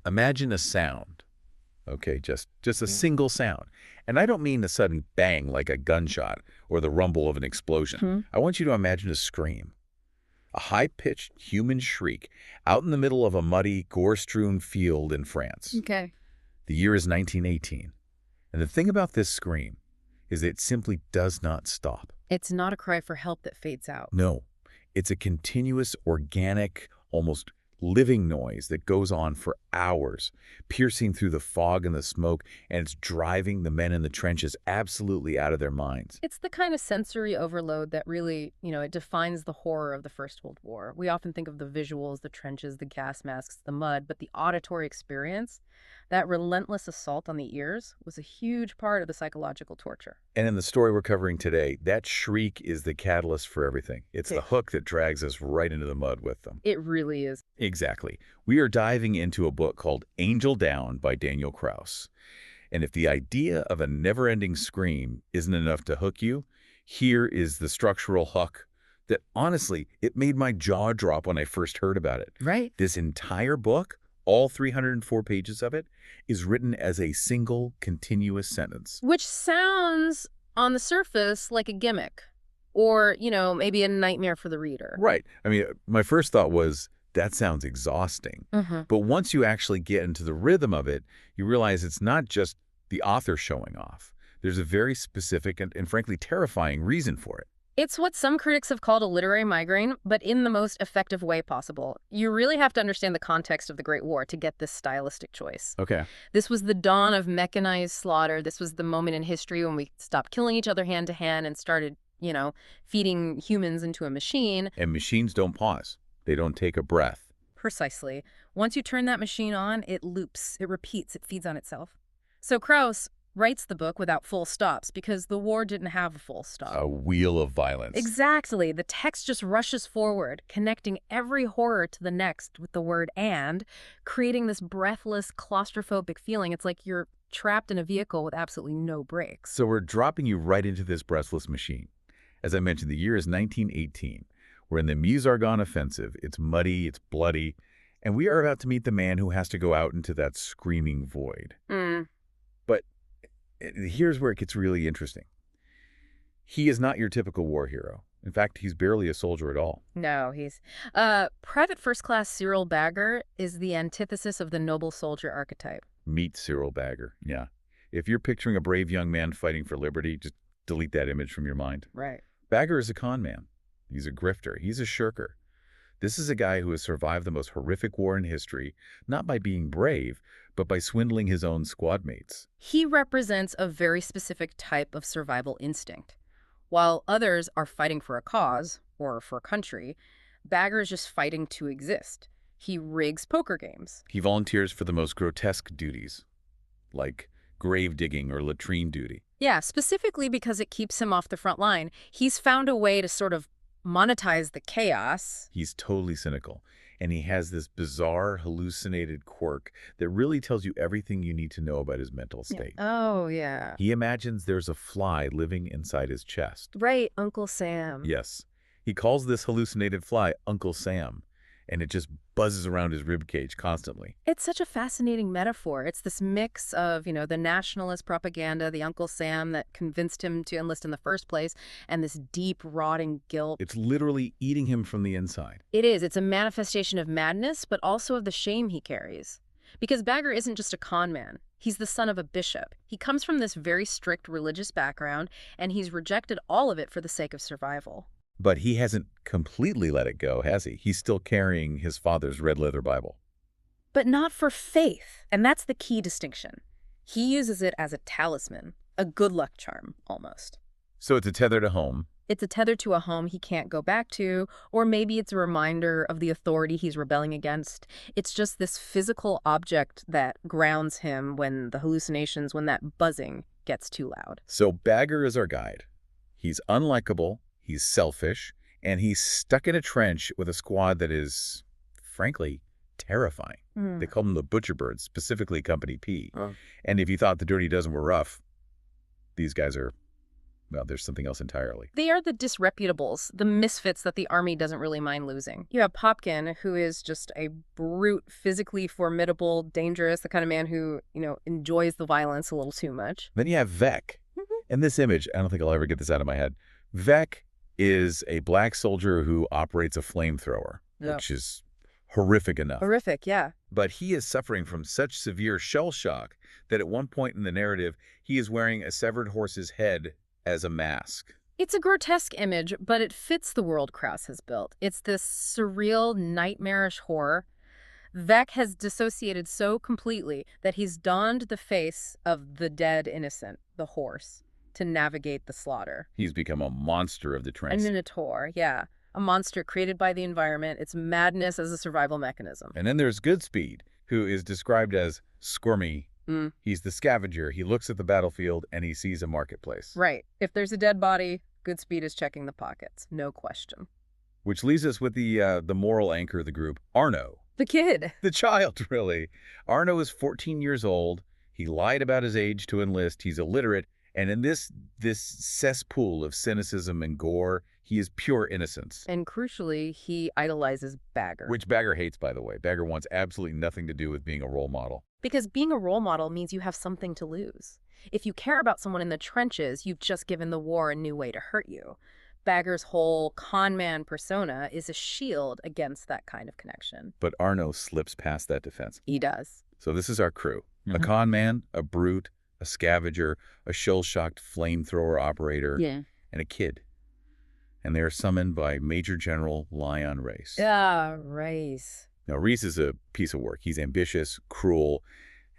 Imagine a sound, okay, just a single sound. And I don't mean a sudden bang like a gunshot or the rumble of an explosion. Hmm. I want you to imagine a scream, a high-pitched human shriek out in the middle of a muddy, gore-strewn field in France. Okay. The year is 1918. And the thing about this scream is it simply does not stop. It's not a cry for help that fades out. No, it's a continuous, organic, almost living noise that goes on for hours, piercing through the fog and the smoke, and it's driving the men in the trenches absolutely out of their minds. It's the kind of sensory overload that really, it defines the horror of the First World War. We often think of the visuals, the trenches, the gas masks, the mud, but the auditory experience, that relentless assault on the ears, was a huge part of the psychological torture. And in the story we're covering today, that shriek is the catalyst for everything. It's the Okay. hook that drags us right into the mud with them. It really is. Exactly. We are diving into a book called Angel Down by Daniel Kraus. And if the idea of a never-ending scream isn't enough to hook you, here is the structural hook that, honestly, it made my jaw drop when I first heard about it. Right. This entire book, all 304 pages of it, is written as a single continuous sentence. Which sounds, on the surface, like a gimmick. Or, maybe a nightmare for the reader. Right. I mean, my first thought was, that sounds exhausting. Mm-hmm. But once you actually get into the rhythm of it, you realize it's not just the author showing off. There's a very specific and frankly terrifying reason for it. It's what some critics have called a literary migraine, but in the most effective way possible. You really have to understand the context of the Great War to get this stylistic choice. Okay. This was the dawn of mechanized slaughter. This was the moment in history when we stopped killing each other hand to hand and started, feeding humans into a machine. And machines don't pause. They don't take a breath. Precisely. Once you turn that machine on, it loops, it repeats, it feeds on itself. So Kraus writes the book without full stops because the war didn't have a full stop. A wheel of violence. Exactly. The text just rushes forward, connecting every horror to the next with the word "and," creating this breathless, claustrophobic feeling. It's like you're trapped in a vehicle with absolutely no brakes. So we're dropping you right into this breathless machine. As I mentioned, the year is 1918. We're in the Meuse-Argonne offensive. It's muddy, it's bloody, and we are about to meet the man who has to go out into that screaming void. But here's where it gets really interesting. He is not your typical war hero. In fact, he's barely a soldier at all. No, he's... Private First Class Cyril Bagger is the antithesis of the noble soldier archetype. Meet Cyril Bagger. Yeah. If you're picturing a brave young man fighting for liberty, just delete that image from your mind. Right. Bagger is a con man. He's a grifter. He's a shirker. This is a guy who has survived the most horrific war in history, not by being brave, but by swindling his own squad mates. He represents a very specific type of survival instinct. While others are fighting for a cause, or for a country, Bagger is just fighting to exist. He rigs poker games. He volunteers for the most grotesque duties, like grave digging or latrine duty. Yeah, specifically because it keeps him off the front line. He's found a way to sort of monetize the chaos. He's totally cynical, and he has this bizarre, hallucinated quirk that really tells you everything you need to know about his mental state. Oh, yeah. He imagines there's a fly living inside his chest. Right, Uncle Sam. Yes. He calls this hallucinated fly Uncle Sam, and it just buzzes around his ribcage constantly. It's such a fascinating metaphor. It's this mix of, the nationalist propaganda, the Uncle Sam that convinced him to enlist in the first place, and this deep, rotting guilt. It's literally eating him from the inside. It is. It's a manifestation of madness, but also of the shame he carries. Because Bagger isn't just a con man. He's the son of a bishop. He comes from this very strict religious background, and he's rejected all of it for the sake of survival. But he hasn't completely let it go, has he? He's still carrying his father's red leather Bible. But not for faith, and that's the key distinction. He uses it as a talisman, a good luck charm, almost. So it's a tether to home. It's a tether to a home he can't go back to, or maybe it's a reminder of the authority he's rebelling against. It's just this physical object that grounds him when the hallucinations, when that buzzing gets too loud. So Bagger is our guide. He's unlikable, he's selfish, and he's stuck in a trench with a squad that is, frankly, terrifying. They call them the Butcher Birds, specifically Company P. And if you thought the Dirty Dozen were rough, these guys are Well, there's something else entirely. They are the disreputables, the misfits that the army doesn't really mind losing. You have Popkin, who is just a brute, physically formidable, dangerous, the kind of man who, enjoys the violence a little too much. Then you have Vec. In this image, I don't think I'll ever get this out of my head. Vec is a black soldier who operates a flamethrower, which is horrific enough. Horrific, yeah. But he is suffering from such severe shell shock that at one point in the narrative, he is wearing a severed horse's head as a mask. It's a grotesque image, but it fits the world Kraus has built. It's this surreal, nightmarish horror. Vec has dissociated so completely that he's donned the face of the dead innocent, the horse, to navigate the slaughter. He's become a monster of the A trench. minotaur, yeah. A monster created by the environment. It's madness as a survival mechanism. And then there's Goodspeed, who is described as squirmy. He's the scavenger. He looks at the battlefield and he sees a marketplace. Right. If there's a dead body, Goodspeed is checking the pockets. No question. Which leaves us with the moral anchor of the group, Arno. The kid. The child, really. Arno is 14 years old. He lied about his age to enlist. He's illiterate. And in this cesspool of cynicism and gore, he is pure innocence. And crucially, he idolizes Bagger. Which Bagger hates, by the way. Bagger wants absolutely nothing to do with being a role model. Because being a role model means you have something to lose. If you care about someone in the trenches, you've just given the war a new way to hurt you. Bagger's whole con man persona is a shield against that kind of connection. But Arno slips past that defense. He does. So this is our crew. A con man, a brute, a scavenger, a shell-shocked flamethrower operator, and a kid. And they are summoned by Major General Leon Reis. Reis. Now, Reis is a piece of work. He's ambitious, cruel,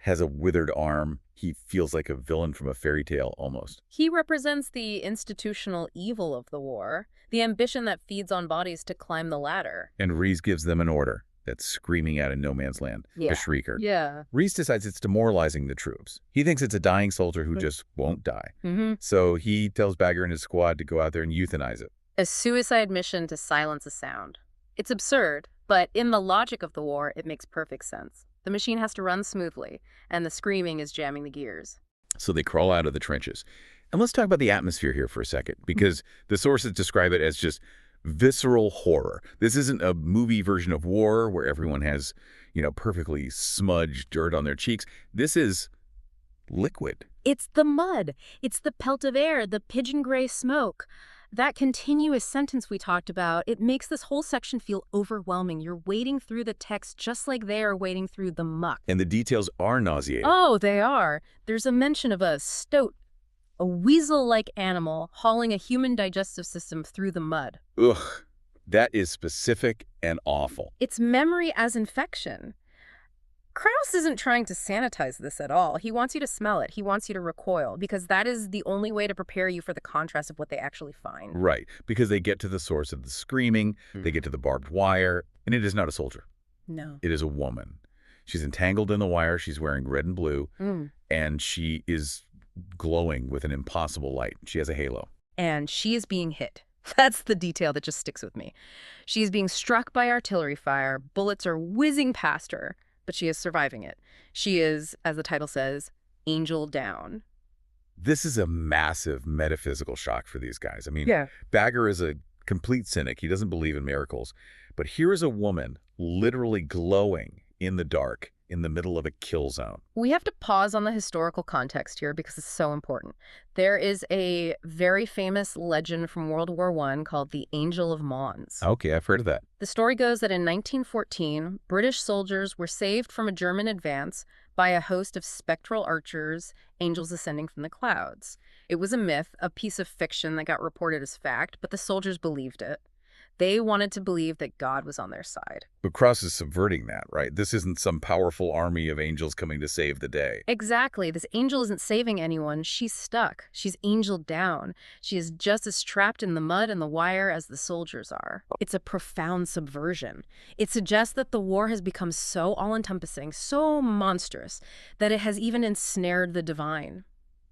has a withered arm. He feels like a villain from a fairy tale, almost. He represents the institutional evil of the war, the ambition that feeds on bodies to climb the ladder. And Reis gives them an order that's screaming out in no man's land, the Shrieker. Yeah. Reis decides it's demoralizing the troops. He thinks it's a dying soldier who just won't die. So he tells Bagger and his squad to go out there and euthanize it. A suicide mission to silence a sound. It's absurd, but in the logic of the war, it makes perfect sense. The machine has to run smoothly, and the screaming is jamming the gears. So they crawl out of the trenches. And let's talk about the atmosphere here for a second, because the sources describe it as just visceral horror. This isn't a movie version of war where everyone has, perfectly smudged dirt on their cheeks. This is liquid. It's the mud. It's the pelt of air, the pigeon gray smoke. That continuous sentence we talked about, it makes this whole section feel overwhelming. You're wading through the text just like they are wading through the muck. And the details are nauseating. Oh, they are. There's a mention of a stoat, a weasel-like animal hauling a human digestive system through the mud. Ugh, that is specific and awful. It's memory as infection. Kraus isn't trying to sanitize this at all. He wants you to smell it. He wants you to recoil, because that is the only way to prepare you for the contrast of what they actually find. Right, because they get to the source of the screaming, they get to the barbed wire, and it is not a soldier. No. It is a woman. She's entangled in the wire, she's wearing red and blue, and she is glowing with an impossible light. She has a halo. And she is being hit. That's the detail that just sticks with me. She is being struck by artillery fire. Bullets are whizzing past her, but she is surviving it. She is, as the title says, angel down. This is a massive metaphysical shock for these guys. I mean, Bagger is a complete cynic. He doesn't believe in miracles. But here is a woman literally glowing in the dark in the middle of a kill zone. We have to pause on the historical context here because it's so important. There is a very famous legend from World War I called the Angel of Mons. Okay, I've heard of that. The story goes that in 1914, British soldiers were saved from a German advance by a host of spectral archers, angels ascending from the clouds. It was a myth, a piece of fiction that got reported as fact, but the soldiers believed it. They wanted to believe that God was on their side. But Kraus is subverting that, right? This isn't some powerful army of angels coming to save the day. Exactly. This angel isn't saving anyone. She's stuck. She's angeled down. She is just as trapped in the mud and the wire as the soldiers are. It's a profound subversion. It suggests that the war has become so all-encompassing, so monstrous, that it has even ensnared the divine.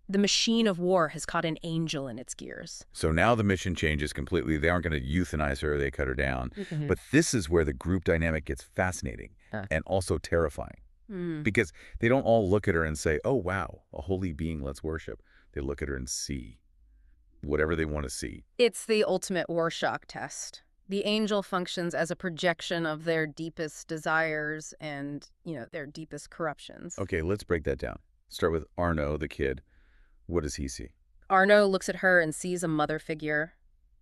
The machine of war has caught an angel in its gears. So now the mission changes completely. They aren't going to euthanize her, they cut her down. But this is where the group dynamic gets fascinating and also terrifying. Because they don't all look at her and say, oh, wow, a holy being, let's worship. They look at her and see. whatever they want to see. It's the ultimate Rorschach test. The angel functions as a projection of their deepest desires and, their deepest corruptions. Okay, let's break that down. Start with Arno, the kid. What does he see? Arno looks at her and sees a mother figure.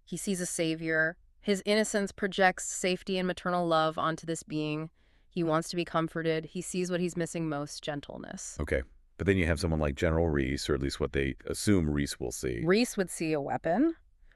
He sees a savior. His innocence projects safety and maternal love onto this being. He wants to be comforted. He sees what he's missing most, gentleness. Okay, but then you have someone like General Reese, or at least what they assume Reese will see. Reese would see a weapon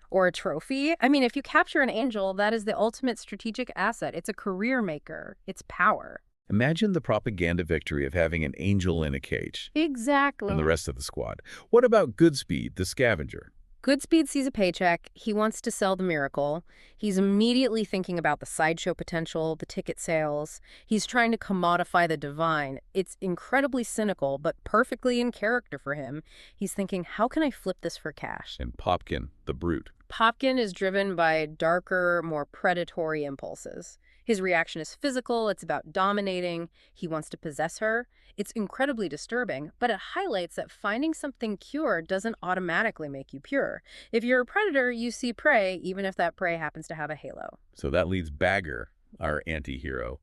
or a trophy. I mean, if you capture an angel, that is the ultimate strategic asset. It's a career maker. It's power. Imagine the propaganda victory of having an angel in a cage. Exactly. And the rest of the squad. What about Goodspeed, the scavenger? Goodspeed sees a paycheck. He wants to sell the miracle. He's immediately thinking about the sideshow potential, the ticket sales. He's trying to commodify the divine. It's incredibly cynical, but perfectly in character for him. He's thinking, how can I flip this for cash? And Popkin, the brute. Popkin is driven by darker, more predatory impulses. His reaction is physical. It's about dominating. He wants to possess her. It's incredibly disturbing, but it highlights that finding something pure doesn't automatically make you pure. If you're a predator, you see prey, even if that prey happens to have a halo. So that leaves Bagger, our anti-hero.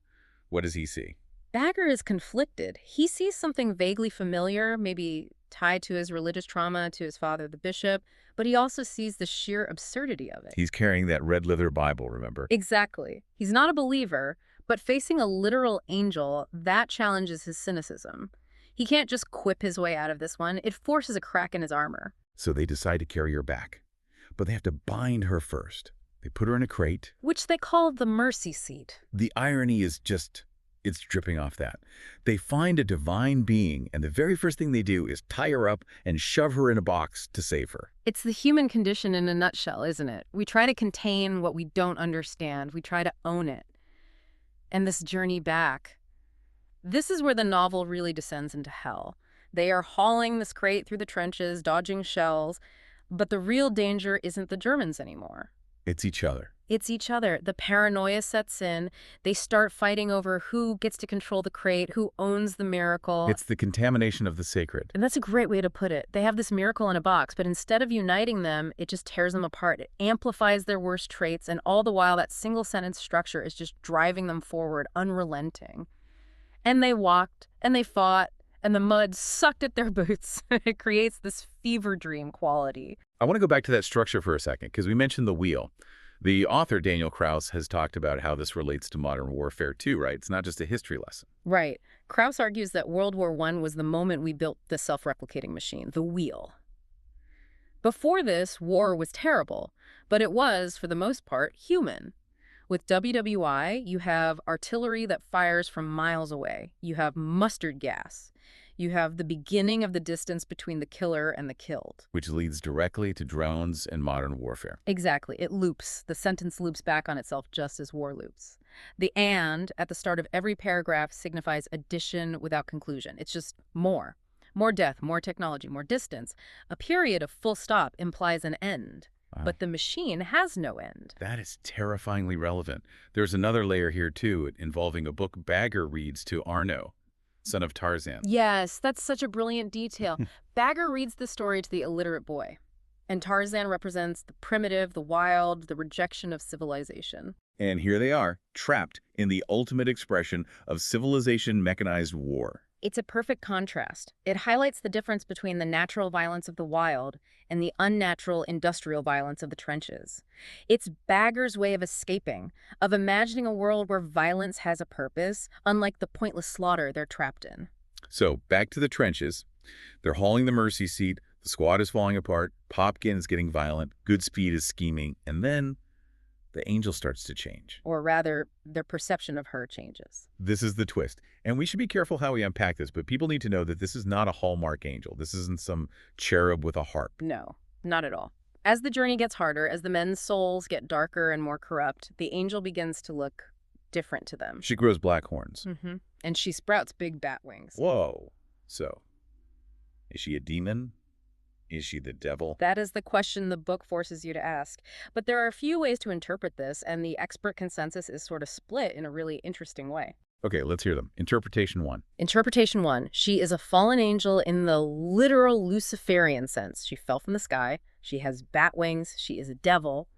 What does he see? Bagger is conflicted. He sees something vaguely familiar, maybe tied to his religious trauma, to his father, the bishop, but he also sees the sheer absurdity of it. He's carrying that red leather Bible, remember? Exactly. He's not a believer, but facing a literal angel, that challenges his cynicism. He can't just quip his way out of this one. It forces a crack in his armor. So they decide to carry her back. But they have to bind her first. They put her in a crate. Which they call the mercy seat. The irony is just, it's dripping off that. They find a divine being, and the very first thing they do is tie her up and shove her in a box to save her. It's the human condition in a nutshell, isn't it? We try to contain what we don't understand. We try to own it. And this journey back, this is where the novel really descends into hell. They are hauling this crate through the trenches, dodging shells, but the real danger isn't the Germans anymore. It's each other. It's each other. The paranoia sets in. They start fighting over who gets to control the crate, who owns the miracle. It's the contamination of the sacred. And that's a great way to put it. They have this miracle in a box, but instead of uniting them, it just tears them apart. It amplifies their worst traits, and all the while that single sentence structure is just driving them forward, unrelenting. And they walked, and they fought, and the mud sucked at their boots. It creates this fever dream quality. I want to go back to that structure for a second, because we mentioned the wheel. The author, Daniel Kraus, has talked about how this relates to modern warfare too, right? It's not just a history lesson. Right. Kraus argues that World War I was the moment we built the self-replicating machine, the wheel. Before this, war was terrible, but it was, for the most part, human. With WWI, you have artillery that fires from miles away. You have mustard gas. You have the beginning of the distance between the killer and the killed. Which leads directly to drones and modern warfare. Exactly. It loops. The sentence loops back on itself just as war loops. The "and" at the start of every paragraph signifies addition without conclusion. It's just more. More death, more technology, more distance. A period of full stop implies an end. Wow. But the machine has no end. That is terrifyingly relevant. There's another layer here, too, involving a book Bagger reads to Arno, son of Tarzan. Yes, that's such a brilliant detail. Bagger reads the story to the illiterate boy, and Tarzan represents the primitive, the wild, the rejection of civilization. And here they are, trapped in the ultimate expression of civilization-mechanized war. It's a perfect contrast. It highlights the difference between the natural violence of the wild and the unnatural industrial violence of the trenches. It's Bagger's way of escaping, of imagining a world where violence has a purpose, unlike the pointless slaughter they're trapped in. So, back to the trenches. They're hauling the mercy seat, the squad is falling apart, Popkin is getting violent, Goodspeed is scheming, and then the angel starts to change. Or rather, their perception of her changes. This is the twist. And we should be careful how we unpack this, but people need to know that this is not a Hallmark angel. This isn't some cherub with a harp. No, not at all. As the journey gets harder, as the men's souls get darker and more corrupt, the angel begins to look different to them. She grows black horns. And she sprouts big bat wings. Whoa. So, is she a demon? Is she the devil? That is the question the book forces you to ask. But there are a few ways to interpret this, and the expert consensus is sort of split in a really interesting way. Okay, let's hear them. Interpretation 1. Interpretation 1. She is a fallen angel in the literal Luciferian sense. She fell from the sky. She has bat wings. She is a devil.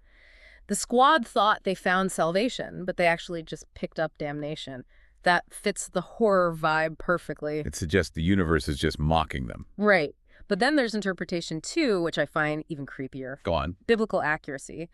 The squad thought they found salvation, but they actually just picked up damnation. That fits the horror vibe perfectly. It suggests the universe is just mocking them. Right. But then there's interpretation two, which I find even creepier. Go on. Biblical accuracy.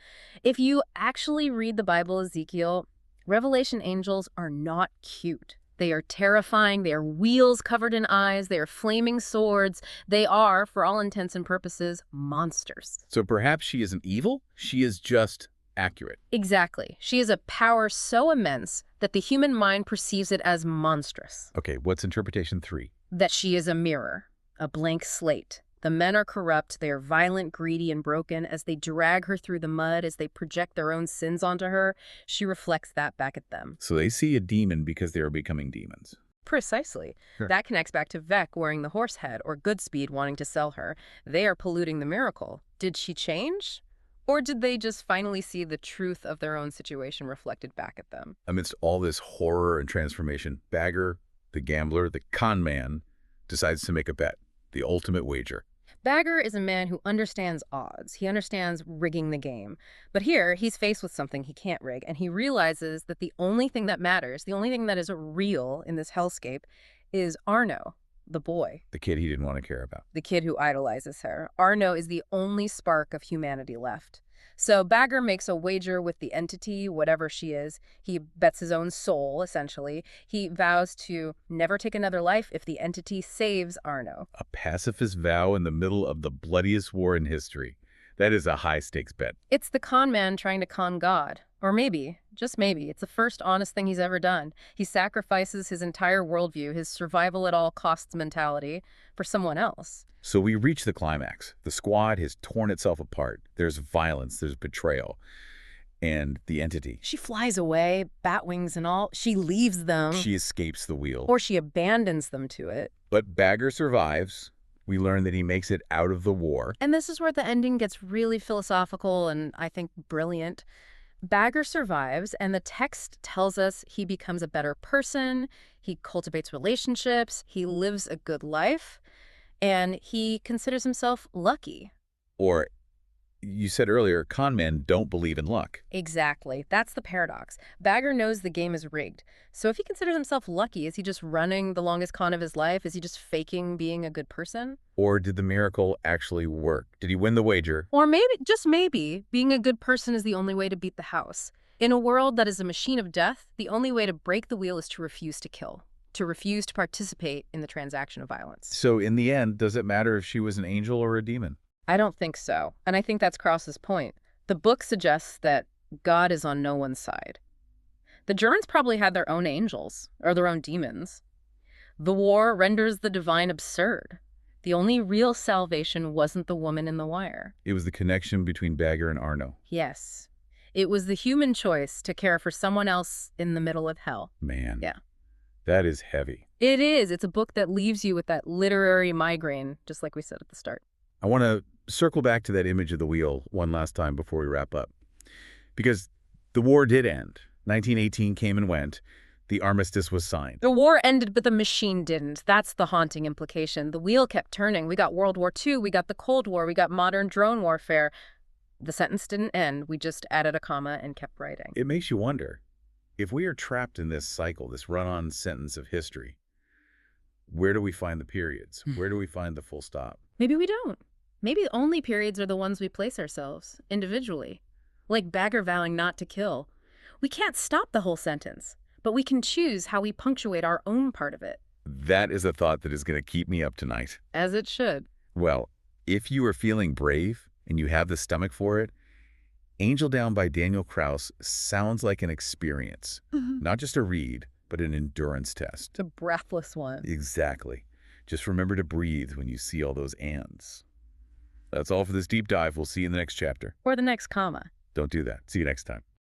If you actually read the Bible, Ezekiel, Revelation angels are not cute. They are terrifying. They are wheels covered in eyes. They are flaming swords. They are, for all intents and purposes, monsters. So perhaps she isn't evil? She is just accurate. Exactly. She is a power so immense that the human mind perceives it as monstrous. Okay, what's interpretation 3? That she is a mirror, a blank slate. The men are corrupt, they are violent, greedy, and broken. As they drag her through the mud, as they project their own sins onto her, she reflects that back at them. So they see a demon because they are becoming demons. Precisely. Sure. That connects back to Vec wearing the horse head or Goodspeed wanting to sell her. They are polluting the miracle. Did she change? Or did they just finally see the truth of their own situation reflected back at them? Amidst all this horror and transformation, Bagger, the gambler, the con man, decides to make a bet, the ultimate wager. Bagger is a man who understands odds. He understands rigging the game. But here, he's faced with something he can't rig, and he realizes that the only thing that matters, the only thing that is real in this hellscape, is Arno, the boy. The kid he didn't want to care about. The kid who idolizes her. Arno is the only spark of humanity left. So Bagger makes a wager with the entity, whatever she is. He bets his own soul, essentially. He vows to never take another life if the entity saves Arno. A pacifist vow in the middle of the bloodiest war in history. That is a high-stakes bet. It's the con man trying to con God. Or maybe, just maybe, it's the first honest thing he's ever done. He sacrifices his entire worldview, his survival-at-all-costs mentality, for someone else. So we reach the climax. The squad has torn itself apart. There's violence, there's betrayal. And the entity. She flies away, bat wings and all. She leaves them. She escapes the wheel. Or she abandons them to it. But Bagger survives. We learn that he makes it out of the war. And this is where the ending gets really philosophical and, I think, brilliant. Bagger survives, and the text tells us he becomes a better person, he cultivates relationships, he lives a good life, and he considers himself lucky. Or, you said earlier, con men don't believe in luck. Exactly. That's the paradox. Bagger knows the game is rigged. So if he considers himself lucky, is he just running the longest con of his life? Is he just faking being a good person? Or did the miracle actually work? Did he win the wager? Or maybe, just maybe, being a good person is the only way to beat the house. In a world that is a machine of death, the only way to break the wheel is to refuse to kill, to refuse to participate in the transaction of violence. So in the end, does it matter if she was an angel or a demon? I don't think so. And I think that's Kraus's point. The book suggests that God is on no one's side. The Germans probably had their own angels, or their own demons. The war renders the divine absurd. The only real salvation wasn't the woman in the wire. It was the connection between Bagger and Arno. Yes. It was the human choice to care for someone else in the middle of hell. Man. Yeah. That is heavy. It is. It's a book that leaves you with that literary migraine, just like we said at the start. I want to circle back to that image of the wheel one last time before we wrap up. Because the war did end. 1918 came and went. The armistice was signed. The war ended, but the machine didn't. That's the haunting implication. The wheel kept turning. We got World War II, we got the Cold War, we got modern drone warfare. The sentence didn't end. We just added a comma and kept writing. It makes you wonder, if we are trapped in this cycle, this run-on sentence of history, where do we find the periods? Where do we find the full stop? Maybe we don't. Maybe the only periods are the ones we place ourselves, individually. Like Bagger vowing not to kill. We can't stop the whole sentence, but we can choose how we punctuate our own part of it. That is a thought that is going to keep me up tonight. As it should. Well, if you are feeling brave and you have the stomach for it, Angel Down by Daniel Kraus sounds like an experience. Not just a read, but an endurance test. The breathless one. Exactly. Just remember to breathe when you see all those ands. That's all for this deep dive. We'll see you in the next chapter. Or the next comma. Don't do that. See you next time.